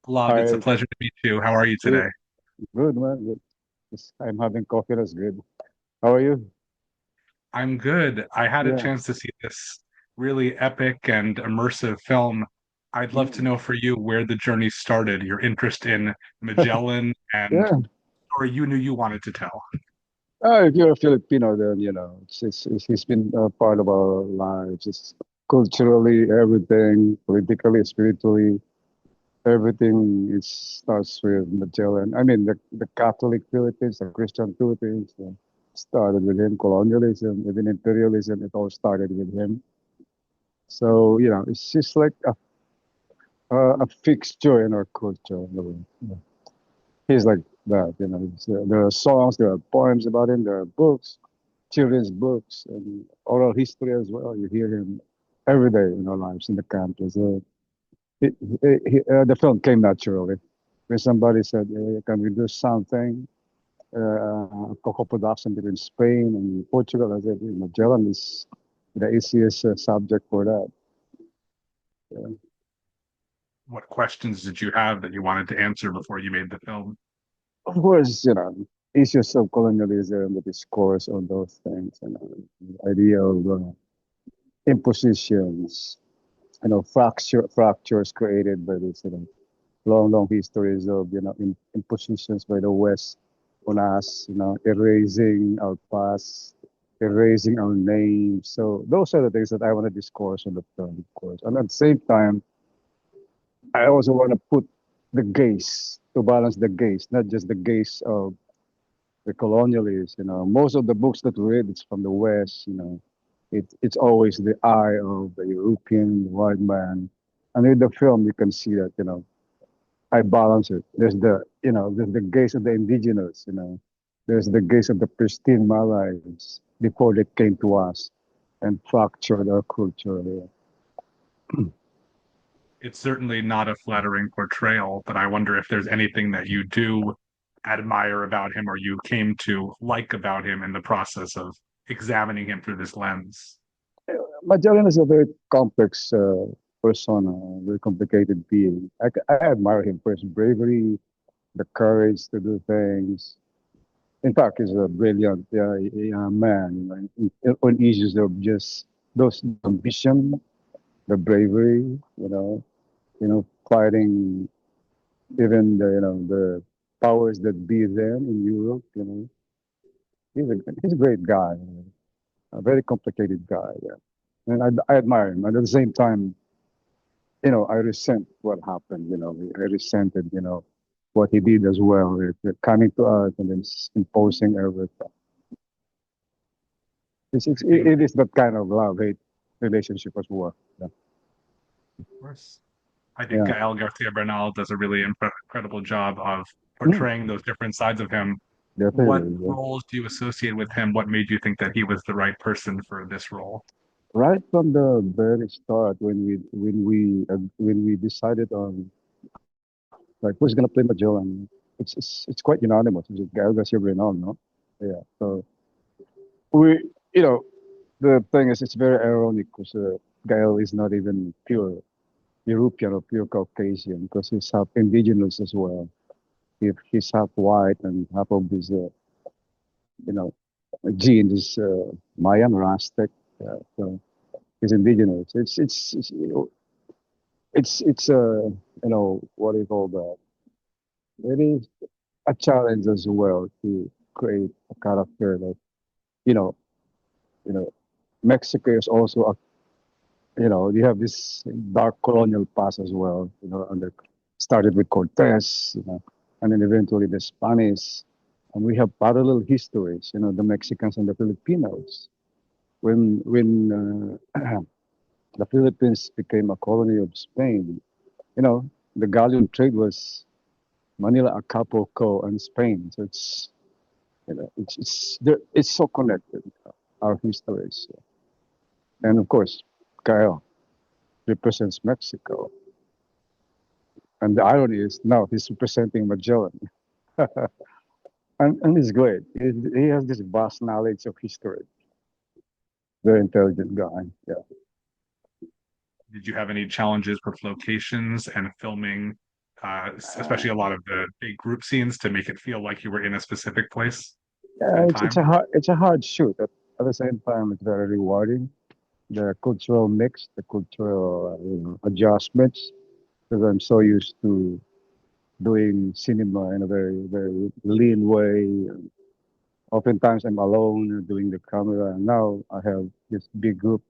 Lav, it's a Hi, pleasure to meet you. How are you good, today? good man. Good. I'm having coffee. That's good. How are you? I'm good. I had a Yeah. chance to see this really epic and immersive film. I'd love to Mm. know for you where the journey started, your interest in Magellan and Yeah. story you knew you wanted to tell. If you're a Filipino, then it's been a part of our lives. It's culturally, everything, politically, spiritually, everything. It starts with Magellan. I mean, the Catholic Philippines, the Christian Philippines, started with him. Colonialism, even imperialism, it all started with him. So it's just like a fixture in our culture in a way. Yeah. He's like that, there are songs, there are poems about him, there are books, children's books, and oral history as well. You hear him every day in our lives in the campus. It, the film came naturally. When somebody said, hey, "Can we do something?" A co-production between Spain and Portugal. I said, Magellan is the easiest subject for that. Yeah. What questions did you have that you wanted to answer before you made the film? Of course, issues of colonialism, the discourse on those things, the idea of impositions, fractures created by this, long histories of, impositions by the West on us, erasing our past, erasing our names. So those are the things that I want to discourse on the film, of course. And at the same time, I also want to put the gaze to balance the gaze, not just the gaze of the colonialists. Most of the books that we read, it's from the West. It's always the eye of the European, the white man. And with the film, you can see that, I balance it. There's the gaze of the indigenous. There's the gaze of the pristine Malays before they came to us and fractured our culture. Yeah. It's certainly not a flattering portrayal, but I wonder if there's anything that you do admire about him or you came to like about him in the process of examining him through this lens. Magellan is a very complex person, a very complicated being. I admire him for his bravery, the courage to do things. In fact, he's a brilliant man. On issues of just those ambition, the bravery, fighting even the powers that be then in Europe. He's a great guy, a very complicated guy. Yeah. And I admire him. And at the same time, I resent what happened. I resented, what he did as well, coming to us and then imposing everything. I think, It is that kind of love-hate relationship as well. Yeah. of course, I think Yeah. Gael Garcia Bernal does a really incredible job of Mm, portraying those different sides of him. What definitely. Yeah. roles do you associate with him? What made you think that he was the right person for this role? Right from the very start, when we decided on like who's gonna play Magellan, it's quite unanimous. It's Gael Garcia Bernal, no? Yeah. So we, you know, the thing is, it's very ironic because Gael is not even pure European or pure Caucasian because he's half indigenous as well. If he's half white and half of his, you know, gene is Mayan or Aztec. So he's indigenous. It's what do you call that? It is a challenge as well to create a character that you know, you know, Mexico is also you have this dark colonial past as well. And it started with Cortez, and then eventually the Spanish, and we have parallel histories. The Mexicans and the Filipinos. When the Philippines became a colony of Spain, you know, the galleon trade was Manila, Acapulco, and Spain. So it's so connected. Our histories, and of course, Kyle represents Mexico. And the irony is now he's representing Magellan. And he's great. He has this vast knowledge of history. Very intelligent guy. Yeah. Did you have any challenges with locations and filming especially a Uh, lot of the big group scenes to make it feel like you were in a specific place yeah, and it's time. a hard shoot. At the same time, it's very rewarding. The cultural mix, the cultural adjustments, because I'm so used to doing cinema in a very lean way. Oftentimes, I'm alone doing the camera, and now I have this big group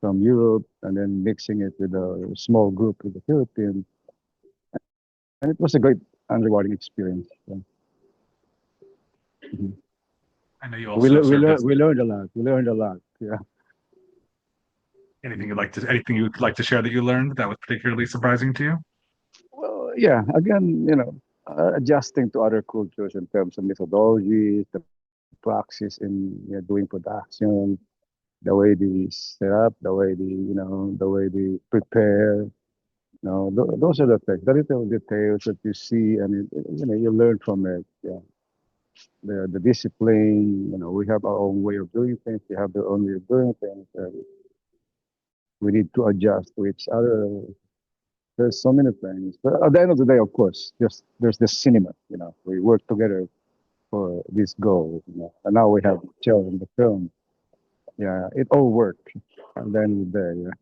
from Europe, and then mixing it with a small group in the Philippines, and it was a great and rewarding experience. Yeah. Mhm. I know you also served as We learned a lot. We learned a lot. Yeah. Mhm. anything you'd like to share that you learned that was particularly surprising to you? Well, yeah. Again, adjusting to other cultures in terms of methodologies, the praxis in doing production, the way they set up, the way they prepare. Those are the things, the little details that you see, and you learn from it. Yeah, the discipline. We have our own way of doing things. They have their own way of doing things. We need to adjust to each other. There's so many things. But at the end of the day, of course, there's the cinema. We work together for this goal. And now we have show in the film. Yeah, it all worked. And then there, yeah.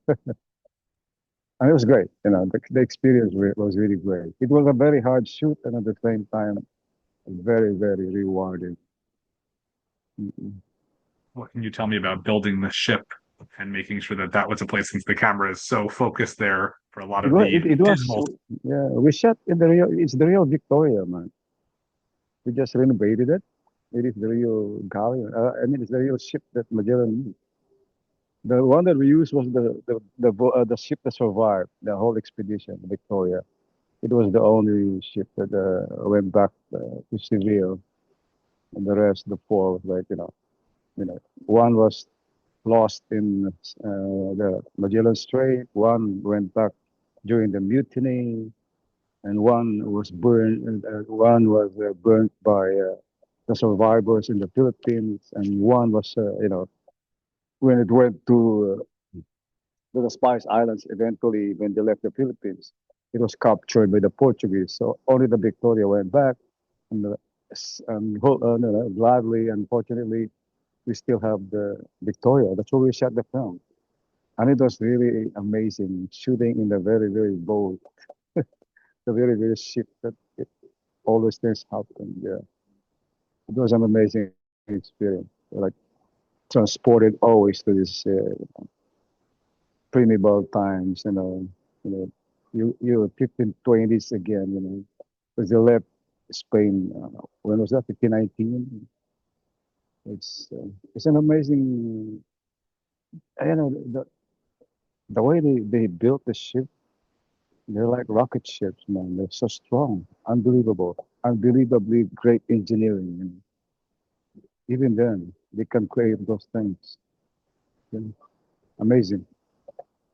And it was great. The experience was really great. It was a very hard shoot, and at the same time, very rewarding. Mm-mm. What can you tell me about building the ship and making sure that that was a place since the camera is so focused there for a lot It of was, the it, it was, dismal. yeah. We shot in it's the real Victoria, man. We just renovated it. It is the real galleon. I mean, it's the real ship that Magellan used. The one that we used was the ship that survived the whole expedition, Victoria. It was the only ship that went back to Seville, and the rest, the four, was like one was lost in the Magellan Strait. One went back during the mutiny, and one was burned. One was burnt by the survivors in the Philippines, and one was, when it went to the Spice Islands, eventually when they left the Philippines, it was captured by the Portuguese. So only the Victoria went back, and no, gladly, unfortunately, we still have the Victoria. That's where we shot the film. And it was really amazing shooting in the very bold, the very ship that it, all those things happened. Yeah, it was an amazing experience. Like transported always to this primeval times. You know, you 1520s again. Because they left Spain. When was that? 1519. It's an amazing. The way they built the ship. They're like rocket ships, man. They're so strong, unbelievable, unbelievably great engineering. And even then, they can create those things. Yeah, amazing.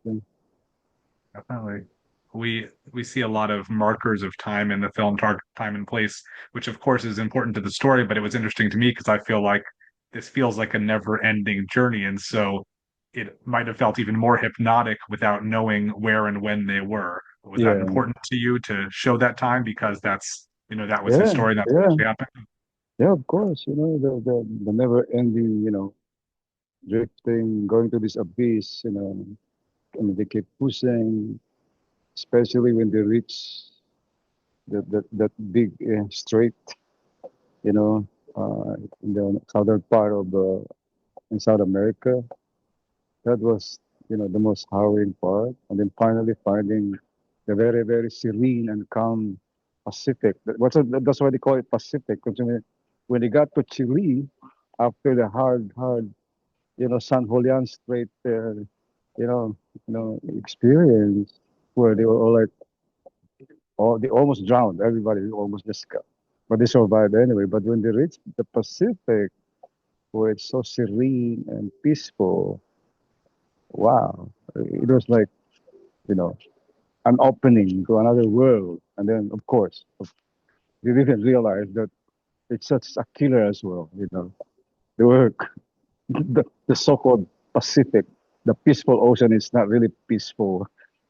Yeah, Definitely. We see a lot of markers of time in the film, time and place, which of course is important to the story, but it was interesting to me because I feel like this feels like a never-ending journey, and so it might have felt even more hypnotic without knowing where and when they were. Was that yeah, important to you to show that time because that was his yeah, story, that's what yeah. actually happened? Yeah, of course. The never-ending, drifting, going to this abyss. And they keep pushing, especially when they reach that big strait. You know, in the southern part of in South America. That was, the most harrowing part. And then finally finding the very serene and calm Pacific. That's why they call it Pacific. Because when they got to Chile, after the hard, San Julian Strait, experience where they were all like, they almost drowned. Everybody almost just got, but they survived anyway. But when they reached the Pacific, where it's so serene and peaceful, wow, it was like, you know, an opening to another world. And then, of course, we didn't realize that it's such a killer as well. The work, the so-called Pacific, the peaceful ocean is not really peaceful.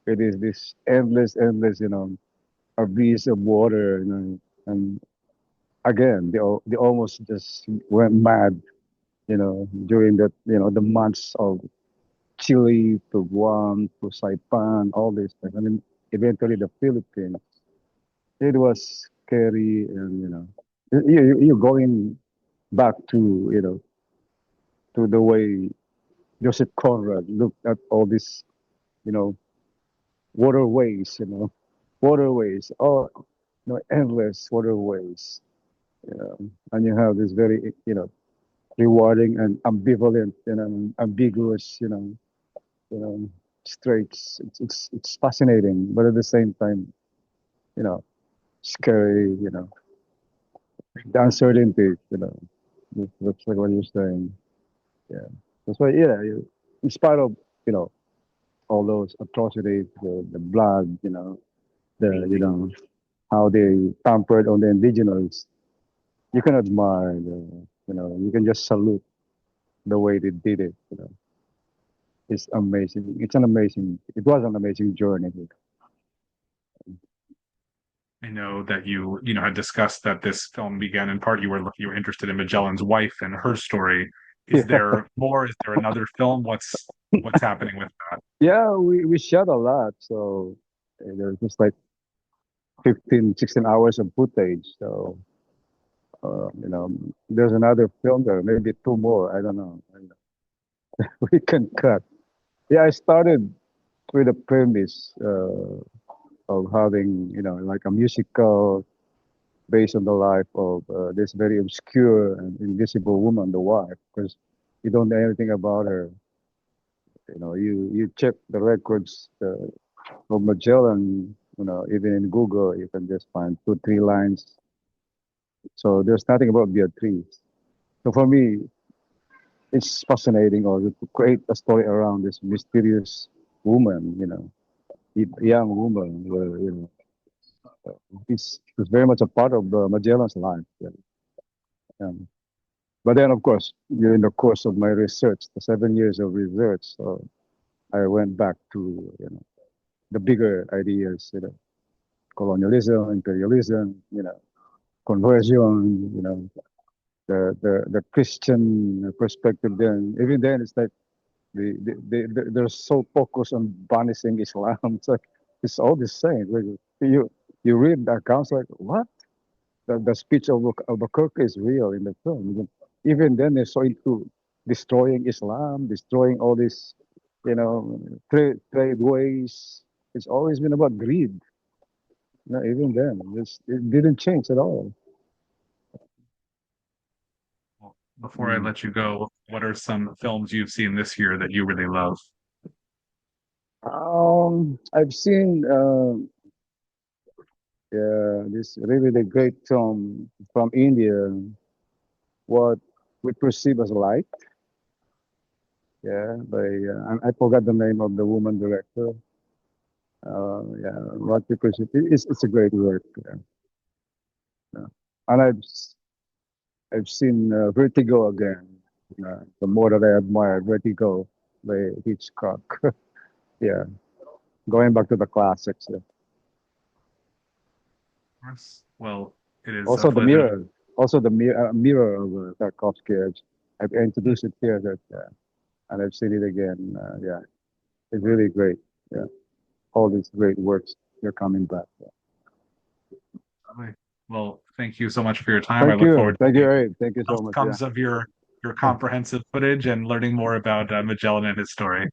It is this endless, abyss of water, and again, they almost just went mad, during that, the months of Chile to Guam to Saipan, all this stuff. I mean, eventually the Philippines. It was scary, and you're going back to the way Joseph Conrad looked at all these, you know, waterways, waterways, all endless waterways, and you have this very rewarding and ambivalent, ambiguous, you know, straits. It's fascinating, but at the same time, you know, scary. The uncertainty. That's like what you're saying. Yeah, that's why. Yeah, in spite of you know all those atrocities, the blood, the how they tampered on the indigenous. You can admire you can just salute the way they did it. It's amazing. It was an amazing journey. I know that you had discussed that this film began in part you were interested in Magellan's wife and her story. Is Yeah, there more? Is there another film? What's happening with that? yeah, we shot a lot. So there's just like 15, 16 hours of footage. So, there's another film there, maybe two more. I don't know. We can cut. Yeah, I started with the premise of having, like a musical based on the life of this very obscure and invisible woman, the wife, because you don't know anything about her. You check the records of Magellan, even in Google, you can just find two, three lines. So there's nothing about Beatrice. So for me, it's fascinating also to create a story around this mysterious woman, young woman, where, it's very much a part of Magellan's life. Yeah. Um, but then, of course, during the course of my research, the 7 years of research, so I went back to, the bigger ideas, colonialism, imperialism, conversion, the Christian perspective. Then even then, it's like they're so focused on banishing Islam. It's like it's all the same. Like you read the accounts, like what the speech of Albuquerque is real in the film. Even then, they're so into destroying Islam, destroying all these, trade ways. It's always been about greed. Even then, it didn't change at all. Well, before I Mm. let you go, what are some films you've seen this year that you really love? I've seen this really the great film from India, what we perceive as light. Yeah, I forgot the name of the woman director. Yeah, what we perceive it's a great work. Yeah. Yeah. And I've seen Vertigo again. The more that I admire Vertigo by Hitchcock. Yeah, going back to the classics. Yeah. Yes. Well, it is a Also the pleasure. mirror, also the mirror of Tarkovsky. I've introduced it here, and I've seen it again. Yeah, it's really great. Yeah, all these great works, they're coming back. Yeah. Okay. Well, thank you so much for your time. I look forward to Thank you, seeing Abe. Thank you so much. Yeah, outcomes of your comprehensive footage and learning more about Magellan and his story.